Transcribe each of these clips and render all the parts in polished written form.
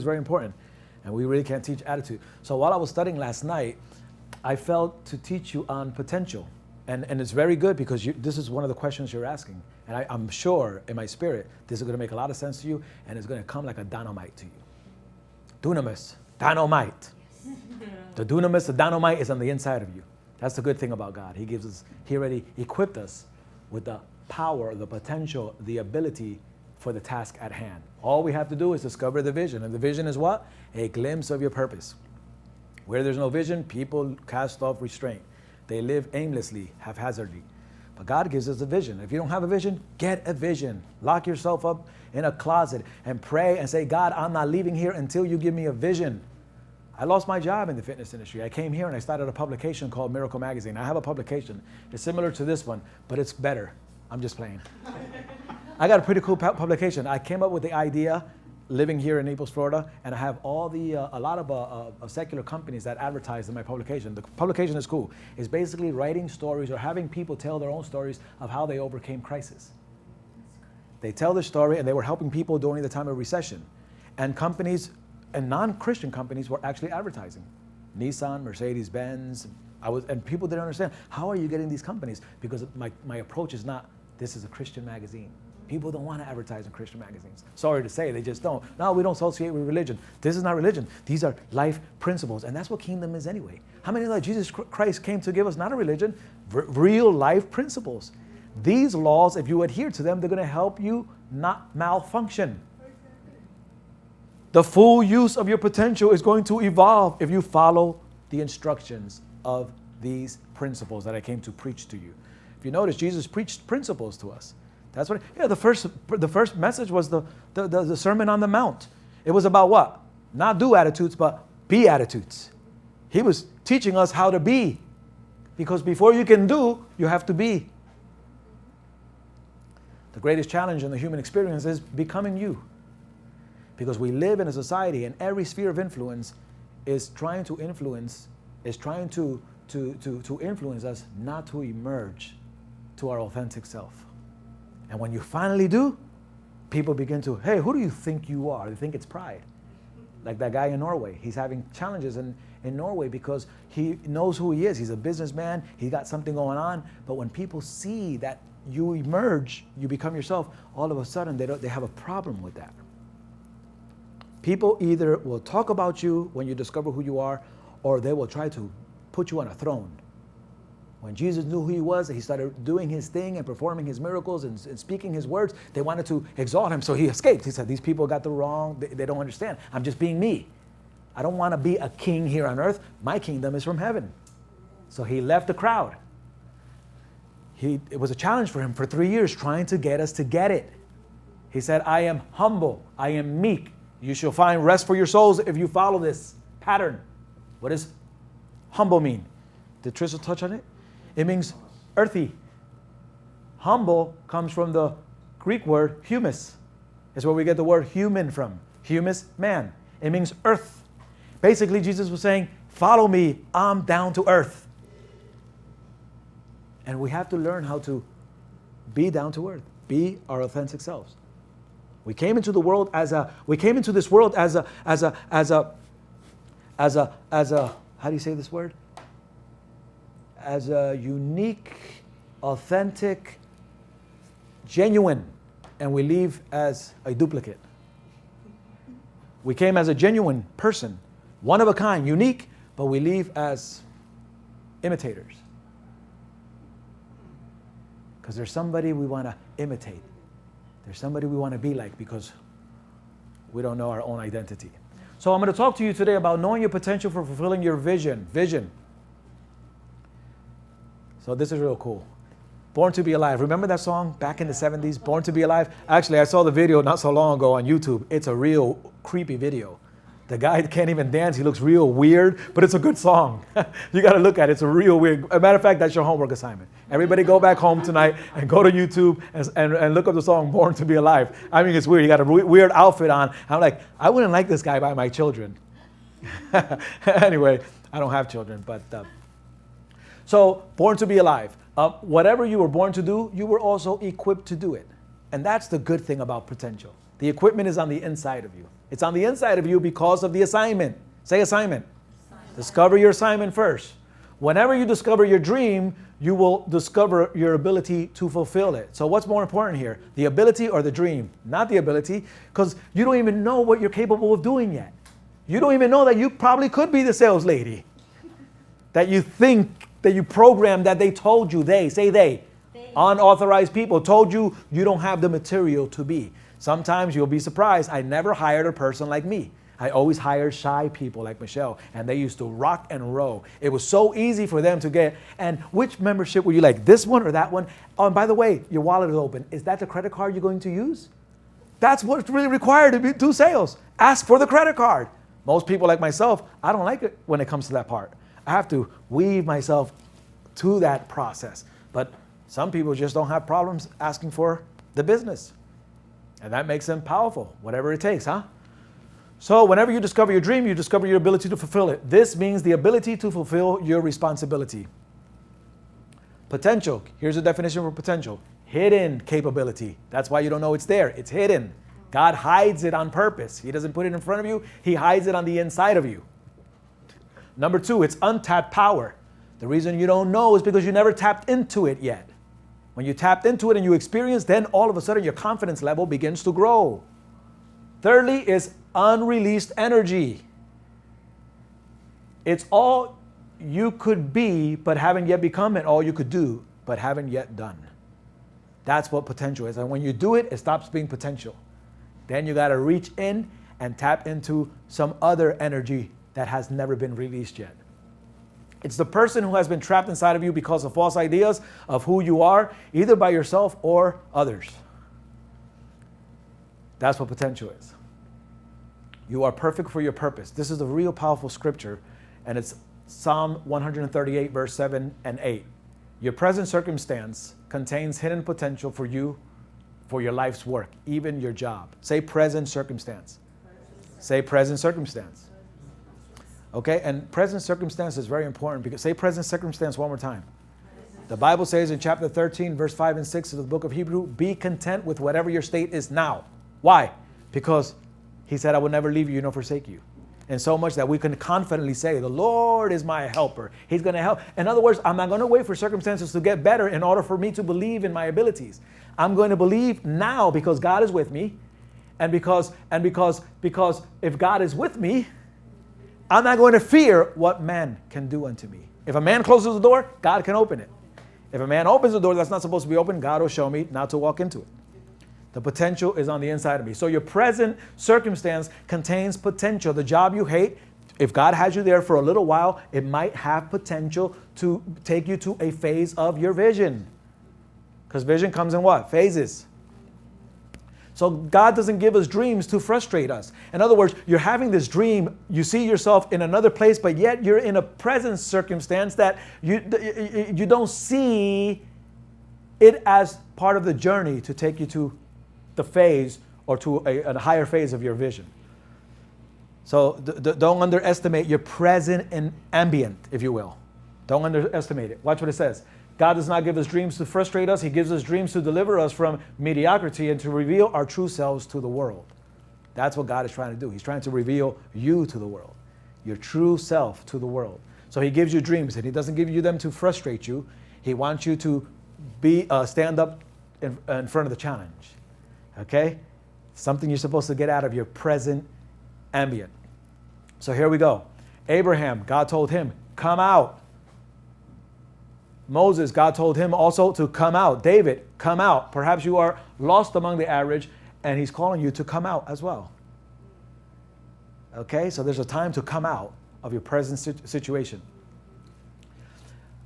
is very important. And we really can't teach attitude. So while I was studying last night, I felt to teach you on potential. And it's very good because this is one of the questions you're asking. And I'm sure in my spirit, this is going to make a lot of sense to you, and it's going to come like a dynamite to you. Dunamis, dynamite. The dunamis, the dynamite is on the inside of you. That's the good thing about God. He already equipped us with the power, the potential, the ability for the task at hand. All we have to do is discover the vision. And the vision is what? A glimpse of your purpose. Where there's no vision, people cast off restraint. They live aimlessly, haphazardly. But God gives us a vision. If you don't have a vision, get a vision. Lock yourself up in a closet and pray and say, God, I'm not leaving here until you give me a vision. I lost my job in the fitness industry. I came here and I started a publication called Miracle Magazine. I have a publication. It's similar to this one, but it's better. I'm just playing. I got a pretty cool publication. I came up with the idea living here in Naples, Florida, and I have a lot of secular companies that advertise in my publication. The publication is cool. It's basically writing stories or having people tell their own stories of how they overcame crisis. They tell their story, and they were helping people during the time of recession. And companies and non-Christian companies were actually advertising. Nissan, Mercedes-Benz, and people didn't understand, how are you getting these companies? Because my approach is not, this is a Christian magazine. People don't want to advertise in Christian magazines. Sorry to say, they just don't. No, we don't associate with religion. This is not religion. These are life principles. And that's what kingdom is anyway. How many know that Jesus Christ came to give us not a religion, real life principles? These laws, if you adhere to them, they're going to help you not malfunction. The full use of your potential is going to evolve if you follow the instructions of these principles that I came to preach to you. If you notice, Jesus preached principles to us. That's what. Yeah, the first message was the Sermon on the Mount. It was about what? Not do attitudes, but be attitudes. He was teaching us how to be, because before you can do, you have to be. The greatest challenge in the human experience is becoming you, because we live in a society, and every sphere of influence is trying to influence, to influence us not to emerge to our authentic self. And when you finally do, people begin to, hey, who do you think you are? They think it's pride. Like that guy in Norway. He's having challenges in Norway because he knows who he is. He's a businessman. He's got something going on. But when people see that you emerge, you become yourself, all of a sudden they have a problem with that. People either will talk about you when you discover who you are, or they will try to put you on a throne. When Jesus knew who he was, he started doing his thing and performing his miracles and speaking his words. They wanted to exalt him, so he escaped. He said, these people got the wrong, they don't understand. I'm just being me. I don't want to be a king here on earth. My kingdom is from heaven. So he left the crowd. It was a challenge for him for 3 years, trying to get us to get it. He said, I am humble. I am meek. You shall find rest for your souls if you follow this pattern. What does humble mean? Did Trisha touch on it? It means earthy. Humble comes from the Greek word humus. It's where we get the word human from. Humus, man. It means earth. Basically, Jesus was saying, follow me, I'm down to earth. And we have to learn how to be down to earth, be our authentic selves. We came into the world how do you say this word? As a unique, authentic, genuine, and we leave as a duplicate. We came as a genuine person, one of a kind, unique, but we leave as imitators. Because there's somebody we want to imitate. There's somebody we want to be like because we don't know our own identity. So I'm going to talk to you today about knowing your potential for fulfilling your vision. Vision. So this is real cool. Born to be Alive. Remember that song back in the 70s? Born to be Alive? Actually, I saw the video not so long ago on YouTube. It's a real creepy video. The guy can't even dance. He looks real weird, but it's a good song. You got to look at it. It's a real weird. As a matter of fact, that's your homework assignment. Everybody go back home tonight and go to YouTube and look up the song Born to be Alive. I mean, it's weird. You got a weird outfit on. I'm like, I wouldn't like this guy by my children. Anyway, I don't have children, but... So, born to be alive. Whatever you were born to do, you were also equipped to do it. And that's the good thing about potential. The equipment is on the inside of you. It's on the inside of you because of the assignment. Say assignment. Discover your assignment first. Whenever you discover your dream, you will discover your ability to fulfill it. So what's more important here? The ability or the dream? Not the ability, because you don't even know what you're capable of doing yet. You don't even know that you probably could be the sales lady. That you think, that you programmed, that they told you, they. Unauthorized people told you you don't have the material to be. Sometimes you'll be surprised. I never hired a person like me. I always hired shy people like Michelle, and they used to rock and roll. It was so easy for them to get. And which membership would you like, this one or that one? Oh, and by the way, your wallet is open. Is that the credit card you're going to use? That's what's really required to do sales. Ask for the credit card. Most people like myself, I don't like it when it comes to that part. I have to weave myself to that process. But some people just don't have problems asking for the business. And that makes them powerful, whatever it takes, huh? So whenever you discover your dream, you discover your ability to fulfill it. This means the ability to fulfill your responsibility. Potential. Here's a definition for potential. Hidden capability. That's why you don't know it's there. It's hidden. God hides it on purpose. He doesn't put it in front of you. He hides it on the inside of you. Number 2, it's untapped power. The reason you don't know is because you never tapped into it yet. When you tapped into it and you experience, then all of a sudden your confidence level begins to grow. Thirdly is unreleased energy. It's all you could be but haven't yet become, and all you could do but haven't yet done. That's what potential is. And when you do it, it stops being potential. Then you got to reach in and tap into some other energy that has never been released yet. It's the person who has been trapped inside of you because of false ideas of who you are, either by yourself or others. That's what potential is. You are perfect for your purpose. This is a real powerful scripture, and it's Psalm 138, verse 7 and 8. Your present circumstance contains hidden potential for you, for your life's work, even your job. Say present circumstance. Say present circumstance. Okay, and present circumstance is very important because say present circumstance one more time. The Bible says in chapter 13, verse 5 and 6 of the book of Hebrew, be content with whatever your state is now. Why? Because he said, I will never leave you nor forsake you. And so much that we can confidently say, the Lord is my helper. He's going to help. In other words, I'm not going to wait for circumstances to get better in order for me to believe in my abilities. I'm going to believe now because God is with me. And because if God is with me, I'm not going to fear what man can do unto me. If a man closes the door, God can open it. If a man opens the door that's not supposed to be open, God will show me not to walk into it. The potential is on the inside of me. So your present circumstance contains potential. The job you hate, if God has you there for a little while, it might have potential to take you to a phase of your vision. Because vision comes in what? Phases. So God doesn't give us dreams to frustrate us. In other words, you're having this dream, you see yourself in another place, but yet you're in a present circumstance that you don't see it as part of the journey to take you to the phase or to a higher phase of your vision. So don't underestimate your present and ambient, if you will. Don't underestimate it. Watch what it says. God does not give us dreams to frustrate us. He gives us dreams to deliver us from mediocrity and to reveal our true selves to the world. That's what God is trying to do. He's trying to reveal you to the world, your true self to the world. So he gives you dreams, and he doesn't give you them to frustrate you. He wants you to stand up in front of the challenge. Okay? Something you're supposed to get out of your present ambient. So here we go. Abraham, God told him, come out. Moses, God told him also to come out. David, come out. Perhaps you are lost among the average, and he's calling you to come out as well. Okay? So there's a time to come out of your present situation.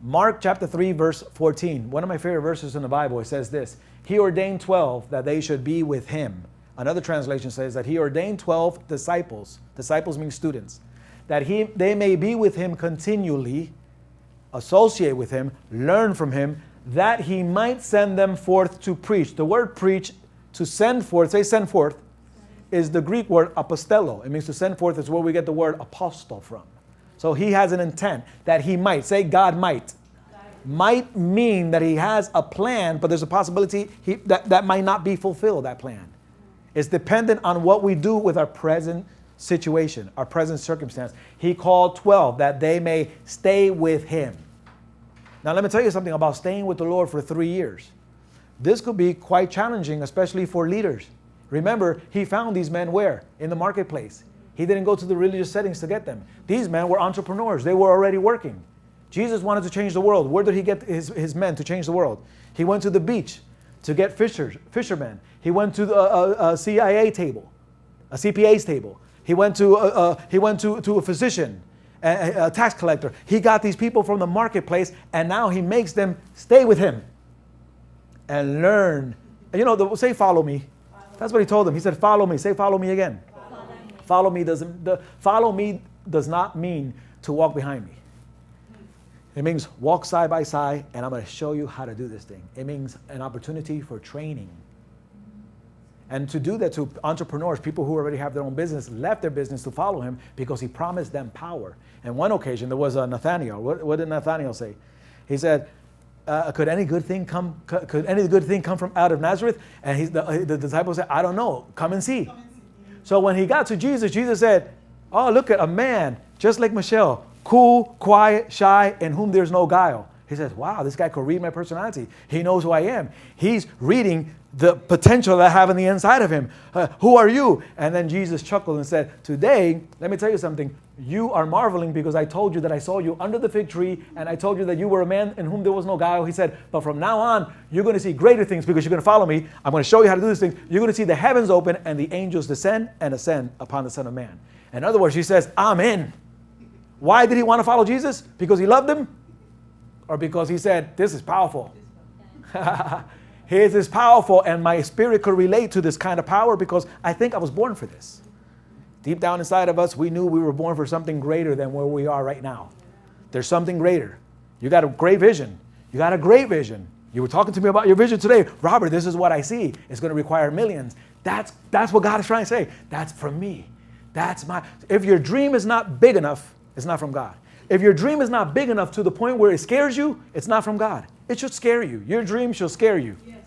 Mark chapter 3, verse 14. One of my favorite verses in the Bible. It says this. He ordained 12 that they should be with him. Another translation says that he ordained 12 disciples. Disciples mean students. That they may be with him continually, associate with him, learn from him, that he might send them forth to preach. The word preach, to send forth, say send forth, is the Greek word apostello. It means to send forth is where we get the word apostle from. So he has an intent that he might. Say God might. Might mean that he has a plan, but there's a possibility that might not be fulfilled, that plan. It's dependent on what we do with our present situation, our present circumstance. He called 12 that they may stay with him. Now, let me tell you something about staying with the Lord for 3 years. This could be quite challenging, especially for leaders. Remember, he found these men where? In the marketplace. He didn't go to the religious settings to get them. These men were entrepreneurs. They were already working. Jesus wanted to change the world. Where did he get his men to change the world? He went to the beach to get fishermen. He went to a CIA table, a CPA's table. He went to a physician, a tax collector. He got these people from the marketplace, and now he makes them stay with him and learn. You know, say follow me. That's what he told them. He said, follow me. Say follow me again. Follow me does not mean to walk behind me. It means walk side by side, and I'm going to show you how to do this thing. It means an opportunity for training. And to do that to entrepreneurs, people who already have their own business, left their business to follow him because he promised them power. And one occasion, there was a Nathaniel. What did Nathaniel say? He said, could any good thing come from out of Nazareth? And the disciples said, I don't know. Come and see. So when he got to Jesus, Jesus said, oh, look at a man just like Michelle. Cool, quiet, shy, in whom there's no guile. He says, wow, this guy could read my personality. He knows who I am. He's reading the potential that I have on the inside of him. Who are you? And then Jesus chuckled and said, today, let me tell you something. You are marveling because I told you that I saw you under the fig tree, and I told you that you were a man in whom there was no guile. He said, but from now on, you're going to see greater things because you're going to follow me. I'm going to show you how to do these things. You're going to see the heavens open and the angels descend and ascend upon the Son of Man. In other words, he says, I'm in. Why did he want to follow Jesus? Because he loved him? Or because he said, this is powerful? His is powerful, and my spirit could relate to this kind of power because I think I was born for this. Deep down inside of us, we knew we were born for something greater than where we are right now. There's something greater. You got a great vision. You got a great vision. You were talking to me about your vision today. Robert, this is what I see. It's going to require millions. That's what God is trying to say. That's from me. If your dream is not big enough, it's not from God. If your dream is not big enough to the point where it scares you, it's not from God. It should scare you. Your dream should scare you. Yes.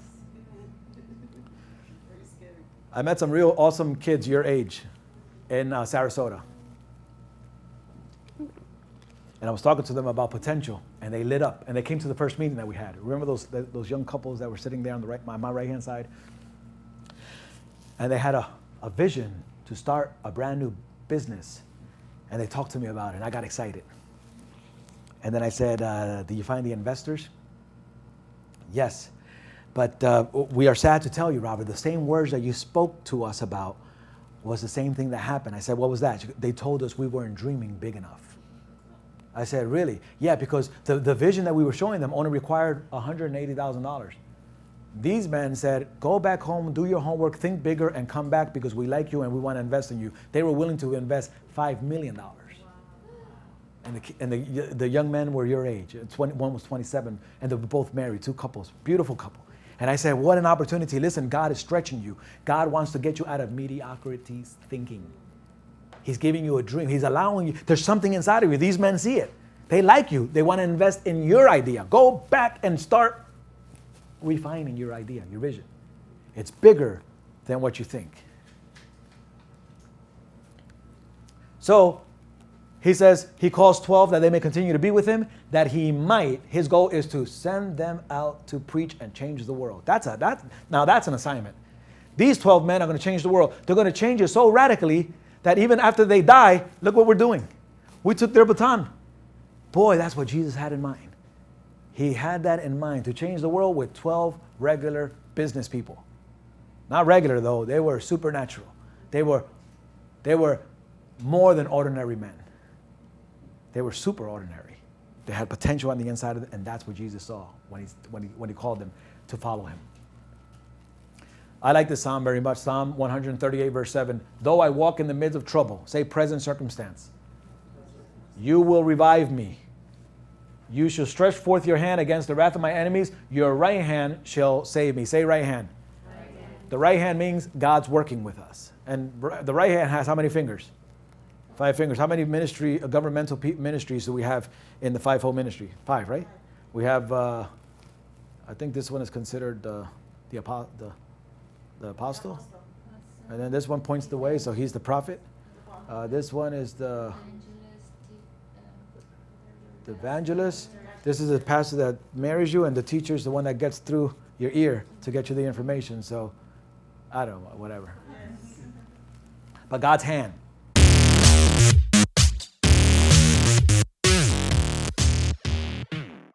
Very scary. I met some real awesome kids your age in Sarasota. And I was talking to them about potential, and they lit up. And they came to the first meeting that we had. Remember those young couples that were sitting there on my right-hand side? And they had a vision to start a brand new business. And they talked to me about it, and I got excited. And then I said, do you find the investors? Yes. But we are sad to tell you, Robert, the same words that you spoke to us about was the same thing that happened. I said, what was that? They told us we weren't dreaming big enough. I said, really? Yeah, because the vision that we were showing them only required $180,000. These men said, go back home, do your homework, think bigger, and come back because we like you and we want to invest in you. They were willing to invest $5 million. Wow. And the young men were your age. One was 27, and they were both married, two couples, beautiful couple. And I said, what an opportunity. Listen, God is stretching you. God wants to get you out of mediocrity thinking. He's giving you a dream. He's allowing you. There's something inside of you. These men see it. They like you. They want to invest in your idea. Go back and start refining your idea, your vision. It's bigger than what you think. So he says he calls 12 that they may continue to be with him, that he might. His goal is to send them out to preach and change the world. Now that's an assignment. These 12 men are going to change the world. They're going to change it so radically that even after they die, look what we're doing. We took their baton. Boy, that's what Jesus had in mind. He had that in mind, to change the world with 12 regular business people. Not regular, though. They were supernatural. They were more than ordinary men. They were super ordinary. They had potential on the inside of them, and that's what Jesus saw when he called them to follow him. I like this psalm very much. Psalm 138, verse 7. Though I walk in the midst of trouble, say present circumstance, you will revive me. You shall stretch forth your hand against the wrath of my enemies. Your right hand shall save me. Say right hand. Right hand. The right hand means God's working with us. And the right hand has how many fingers? 5 fingers. How many governmental ministries do we have in the fivefold ministry? 5, right? We have, I think this one is considered the apostle. And then this one points the way, so he's the prophet. This one is the evangelist. This is the pastor that marries you, and the teacher is the one that gets through your ear to get you the information. So, I don't know, whatever. But God's hand.